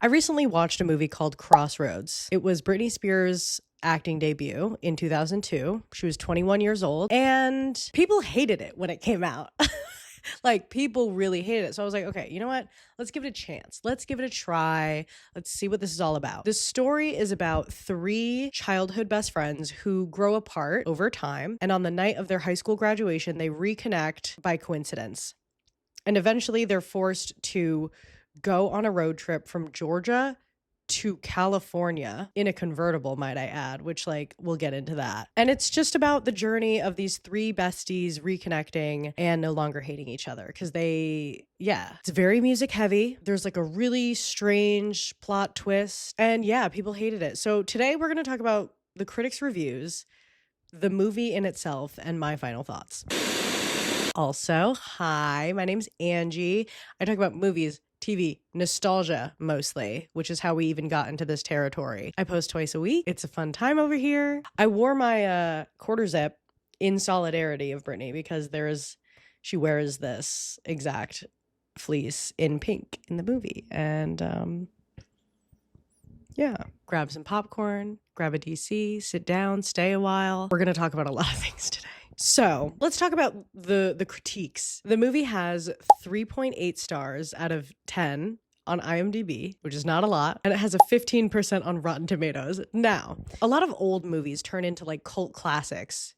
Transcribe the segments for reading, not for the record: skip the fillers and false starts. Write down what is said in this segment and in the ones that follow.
I recently watched a movie called Crossroads. It was Britney Spears' acting debut in 2002. She was 21 years old, and people hated it when it came out. Like, people really hated it. So I was like, okay, you know what? Let's give it a chance. Let's give it a try. Let's see what this is all about. The story is about three childhood best friends who grow apart over time. And on the night of their high school graduation, they reconnect by coincidence. And eventually they're forced to go on a road trip from Georgia to California in a convertible, might I add, which, like, we'll get into that. And it's just about the journey of these three besties reconnecting and no longer hating each other because it's very music heavy. There's like a really strange plot twist, and people hated it. So today we're going to talk about the critics' reviews, the movie in itself, and my final thoughts. Also, hi, my name's Angie. I talk about movies, TV, nostalgia mostly, which is how we even got into this territory. I post twice a week. It's a fun time over here. I wore my quarter zip in solidarity of Britney because she wears this exact fleece in pink in the movie. And grab some popcorn, grab a DC, sit down, stay a while. We're going to talk about a lot of things today. So let's talk about the critiques. The movie has 3.8 stars out of 10 on IMDb, which is not a lot, and it has a 15% on Rotten Tomatoes. Now, a lot of old movies turn into like cult classics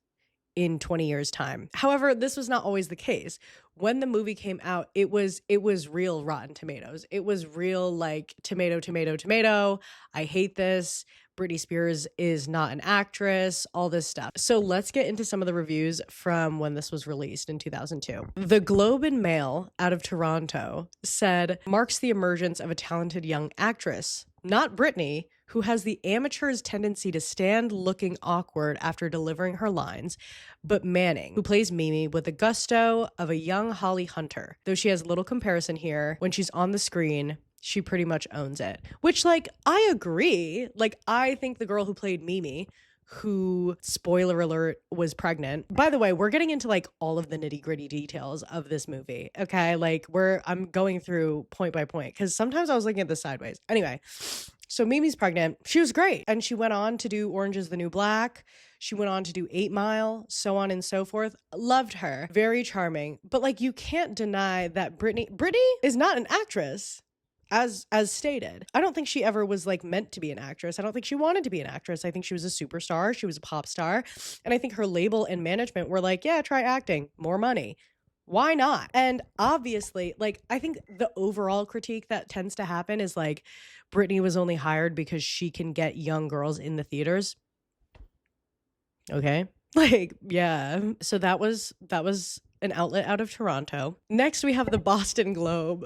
in 20 years' time. However, this was not always the case. When the movie came out, it was real Rotten Tomatoes. It was real like tomato. I hate this. Britney Spears is not an actress, all this stuff. So let's get into some of the reviews from when this was released in 2002. The Globe and Mail out of Toronto said, marks the emergence of a talented young actress, not Britney, who has the amateur's tendency to stand looking awkward after delivering her lines, but Manning, who plays Mimi with the gusto of a young Holly Hunter. Though she has little comparison here, when she's on the screen, she pretty much owns it. Which, like, I agree. Like, I think the girl who played Mimi, who, spoiler alert, was pregnant. By the way, we're getting into like all of the nitty gritty details of this movie. Okay. Like I'm going through point by point because sometimes I was looking at this sideways. Anyway, so Mimi's pregnant. She was great. And she went on to do Orange is the New Black. She went on to do 8 Mile, so on and so forth. Loved her. Very charming. But like, you can't deny that Britney is not an actress. As stated, I don't think she ever was like meant to be an actress. I don't think she wanted to be an actress. I think she was a superstar. She was a pop star. And I think her label and management were like, yeah, try acting, more money. Why not? And obviously, like, I think the overall critique that tends to happen is like, Britney was only hired because she can get young girls in the theaters. Okay. Like, yeah. So that was an outlet out of Toronto. Next, we have the Boston Globe.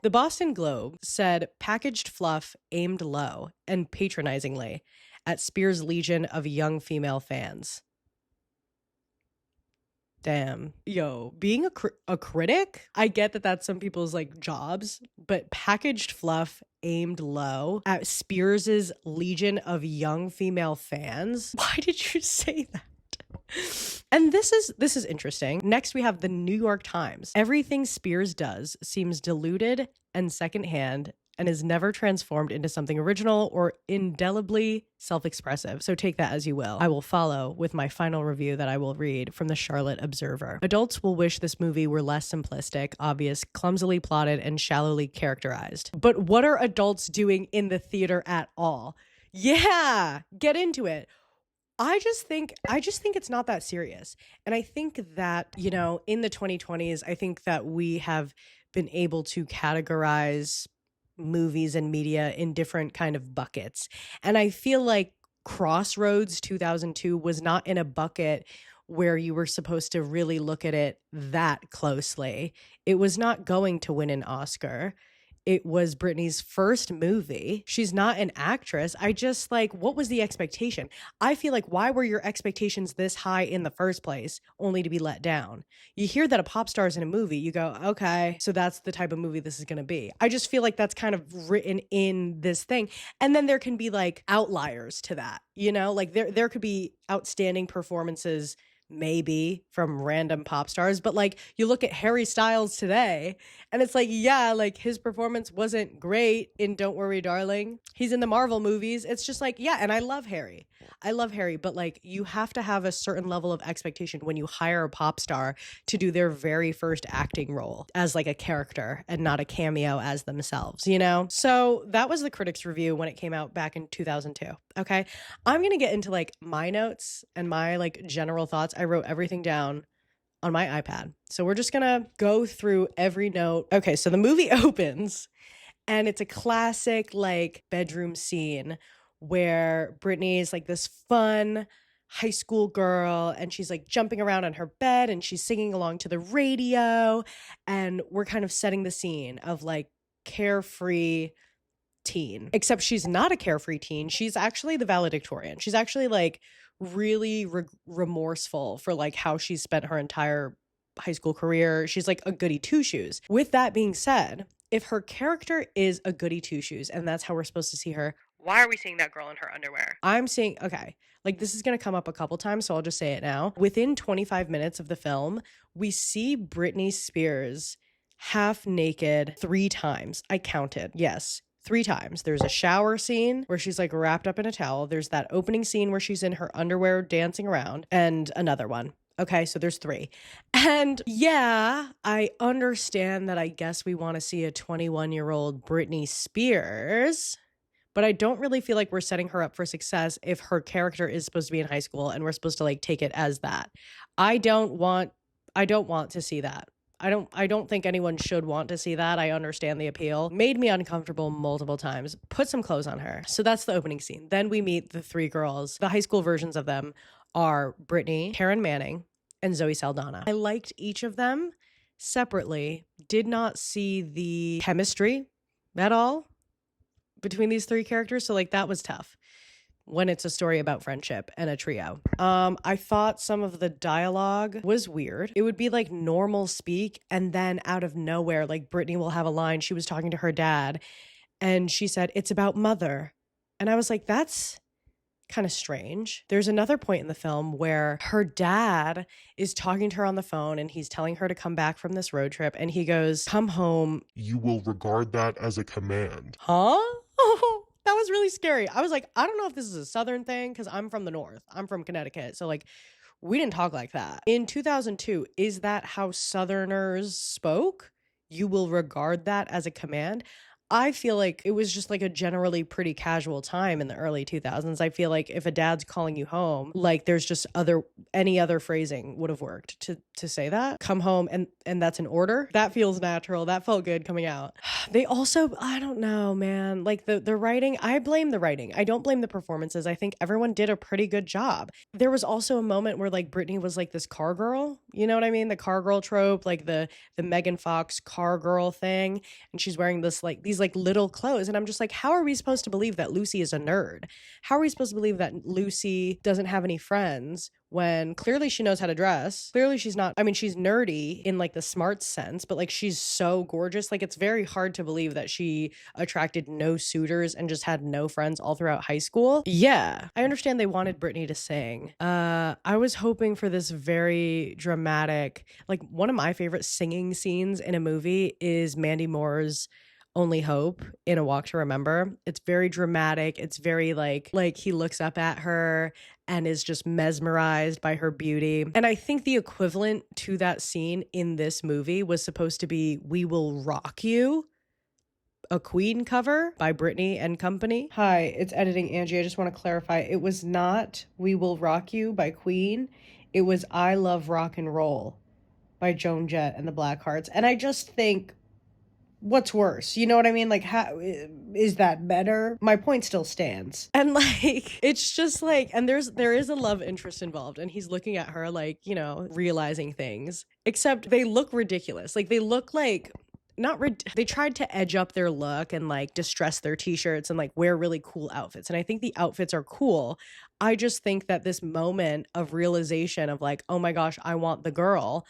The Boston Globe said packaged fluff aimed low and patronizingly at Spears' legion of young female fans. Damn. Yo, being a critic, I get that that's some people's like jobs, but packaged fluff aimed low at Spears' legion of young female fans? Why did you say that? And this is interesting. Next, we have the New York Times. Everything Spears does seems diluted and secondhand and is never transformed into something original or indelibly self-expressive. So take that as you will. I will follow with my final review that I will read from the Charlotte Observer. Adults will wish this movie were less simplistic, obvious, clumsily plotted, and shallowly characterized. But what are adults doing in the theater at all? Yeah, get into it. I just think it's not that serious. And I think that, you know, in the 2020s, I think that we have been able to categorize movies and media in different kind of buckets. And I feel like Crossroads 2002 was not in a bucket where you were supposed to really look at it that closely. It was not going to win an Oscar. It was Britney's first movie. She's not an actress. I just like, what was the expectation? I feel like, why were your expectations this high in the first place only to be let down? You hear that a pop star is in a movie, you go, okay, so that's the type of movie this is going to be. I just feel like that's kind of written in this thing. And then there can be like outliers to that, you know, like there could be outstanding performances maybe from random pop stars, but like you look at Harry Styles today and it's like, yeah, like his performance wasn't great in Don't Worry Darling. He's in the Marvel movies. It's just like, yeah, and I love Harry. I love Harry, but like you have to have a certain level of expectation when you hire a pop star to do their very first acting role as like a character and not a cameo as themselves, you know? So that was the critics' review when it came out back in 2002. Okay. I'm going to get into like my notes and my like general thoughts. I wrote everything down on my iPad. So we're just going to go through every note. Okay. So the movie opens and it's a classic like bedroom scene where Brittany is like this fun high school girl and she's like jumping around on her bed and she's singing along to the radio. And we're kind of setting the scene of like carefree teen, except she's not a carefree teen. She's actually the valedictorian. She's actually like really remorseful for like how she spent her entire high school career. She's like a goody two shoes. With that being said, if her character is a goody two shoes and that's how we're supposed to see her, why are we seeing that girl in her underwear? I'm seeing, okay, like this is going to come up a couple times, so I'll just say it now. Within 25 minutes of the film, we see Britney Spears half naked 3 times. I counted. Yes. 3 times. There's a shower scene where she's like wrapped up in a towel. There's that opening scene where she's in her underwear dancing around, and another one. Okay, so there's 3. And yeah, I understand that I guess we want to see a 21-year-old Britney Spears, but I don't really feel like we're setting her up for success if her character is supposed to be in high school and we're supposed to like take it as that. I don't want to see that. I don't think anyone should want to see that. I understand the appeal. Made me uncomfortable multiple times. Put some clothes on her. So that's the opening scene. Then we meet the 3 girls. The high school versions of them are Brittany, Taryn Manning, and Zoe Saldana. I liked each of them separately. Did not see the chemistry at all between these 3 characters. So like that was tough when it's a story about friendship and a trio. I thought some of the dialogue was weird. It would be like normal speak, and then out of nowhere, like Brittany will have a line. She was talking to her dad, and she said, "It's about mother." And I was like, that's kind of strange. There's another point in the film where her dad is talking to her on the phone, and he's telling her to come back from this road trip, and he goes, "Come home. You will regard that as a command." Huh? That was really scary. I was like, I don't know if this is a Southern thing because I'm from the North. I'm from Connecticut. So like we didn't talk like that. In 2002, is that how Southerners spoke? You will regard that as a command? I feel like it was just like a generally pretty casual time in the early 2000s. I feel like if a dad's calling you home, like there's just any other phrasing would have worked to say that. Come home and that's an order. That feels natural. That felt good coming out. They also, I don't know, man, like the writing, I blame the writing. I don't blame the performances. I think everyone did a pretty good job. There was also a moment where like Brittany was like this car girl, you know what I mean? The car girl trope, like the Megan Fox car girl thing. And she's wearing these like little clothes. And I'm just like, how are we supposed to believe that Lucy is a nerd? How are we supposed to believe that Lucy doesn't have any friends when clearly she knows how to dress? Clearly she's not, I mean, she's nerdy in like the smart sense, but like she's so gorgeous. Like it's very hard to believe that she attracted no suitors and just had no friends all throughout high school. Yeah, I understand they wanted Britney to sing. I was hoping for this very dramatic, like one of my favorite singing scenes in a movie is Mandy Moore's Only Hope in A Walk to Remember. It's very dramatic. It's very like he looks up at her and is just mesmerized by her beauty. And I think the equivalent to that scene in this movie was supposed to be We Will Rock You, a Queen cover by Britney and Company. Hi, it's editing Angie. I just want to clarify. It was not We Will Rock You by Queen. It was I Love Rock and Roll by Joan Jett and the Blackhearts. And I just think, what's worse? You know what I mean? Like, how is that better? My point still stands. And like, it's just like, and there is a love interest involved, and he's looking at her like, you know, realizing things, except they look ridiculous. Like they look like they tried to edge up their look and like distress their t-shirts and like wear really cool outfits. And I think the outfits are cool. I just think that this moment of realization of like, oh my gosh, I want the girl,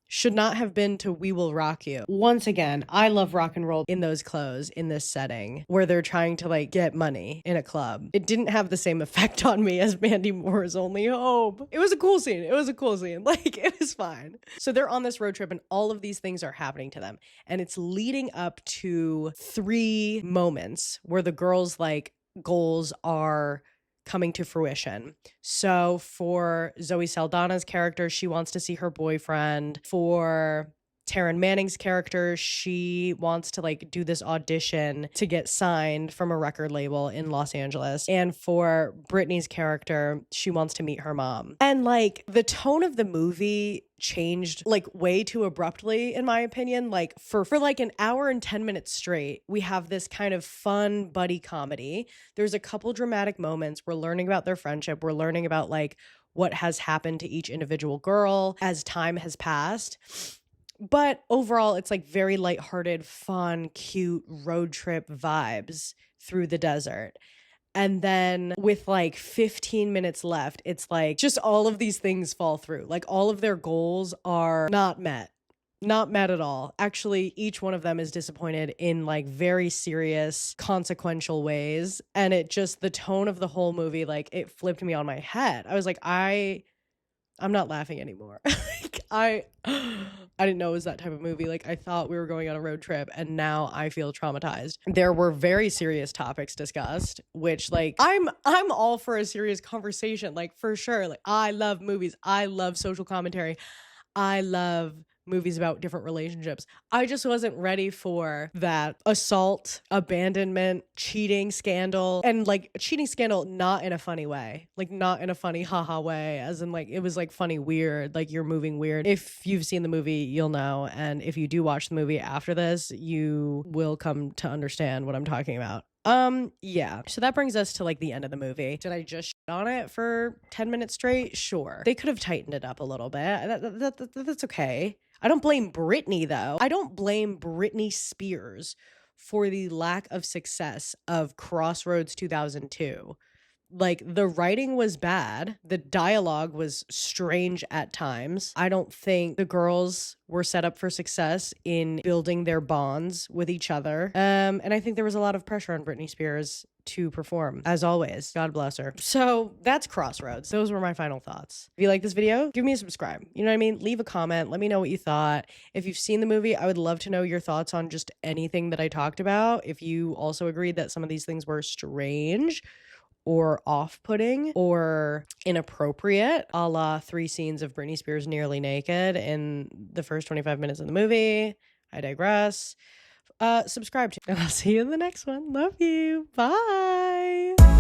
should not have been to We Will Rock You. Once again, I love rock and roll in those clothes in this setting where they're trying to like get money in a club. It didn't have the same effect on me as Mandy Moore's Only Hope. It was a cool scene. It was a cool scene. Like, it was fine. So they're on this road trip and all of these things are happening to them. And it's leading up to 3 moments where the girls' like goals are coming to fruition. So for Zoe Saldana's character, she wants to see her boyfriend. For Taryn Manning's character, she wants to like do this audition to get signed from a record label in Los Angeles. And for Brittany's character, she wants to meet her mom. And like the tone of the movie changed like way too abruptly, in my opinion. Like for like an hour and 10 minutes straight, we have this kind of fun buddy comedy. There's a couple dramatic moments. We're learning about their friendship. We're learning about like what has happened to each individual girl as time has passed. But overall, it's like very lighthearted, fun, cute road trip vibes through the desert. And then with like 15 minutes left, it's like just all of these things fall through. Like all of their goals are not met. Not met at all. Actually, each one of them is disappointed in like very serious, consequential ways. And it just, the tone of the whole movie, like it flipped me on my head. I was like, I'm not laughing anymore. Like I didn't know it was that type of movie. Like I thought we were going on a road trip and now I feel traumatized. There were very serious topics discussed, which like I'm all for a serious conversation, like for sure. Like I love movies. I love social commentary. I love movies about different relationships. I just wasn't ready for that assault, abandonment, cheating scandal, and like cheating scandal not in a funny way, like not in a funny haha way, as in like it was like funny weird, like you're moving weird. If you've seen the movie, you'll know, and if you do watch the movie after this, you will come to understand what I'm talking about. Yeah. So that brings us to like the end of the movie. Did I just shit on it for 10 minutes straight? Sure. They could have tightened it up a little bit. That's okay. I don't blame Britney though. I don't blame Britney Spears for the lack of success of Crossroads 2002. Like the writing was bad. The dialogue was strange at times. I don't think the girls were set up for success in building their bonds with each other. And I think there was a lot of pressure on Britney Spears to perform, as always. God bless her. So that's Crossroads. Those were my final thoughts. If you like this video, give me a subscribe. You know what I mean? Leave a comment. Let me know what you thought. If you've seen the movie, I would love to know your thoughts on just anything that I talked about. If you also agreed that some of these things were strange or off-putting or inappropriate, a la 3 scenes of Britney Spears nearly naked in the first 25 minutes of the movie. I digress. Subscribe to, and I'll see you in the next one. Love you. Bye.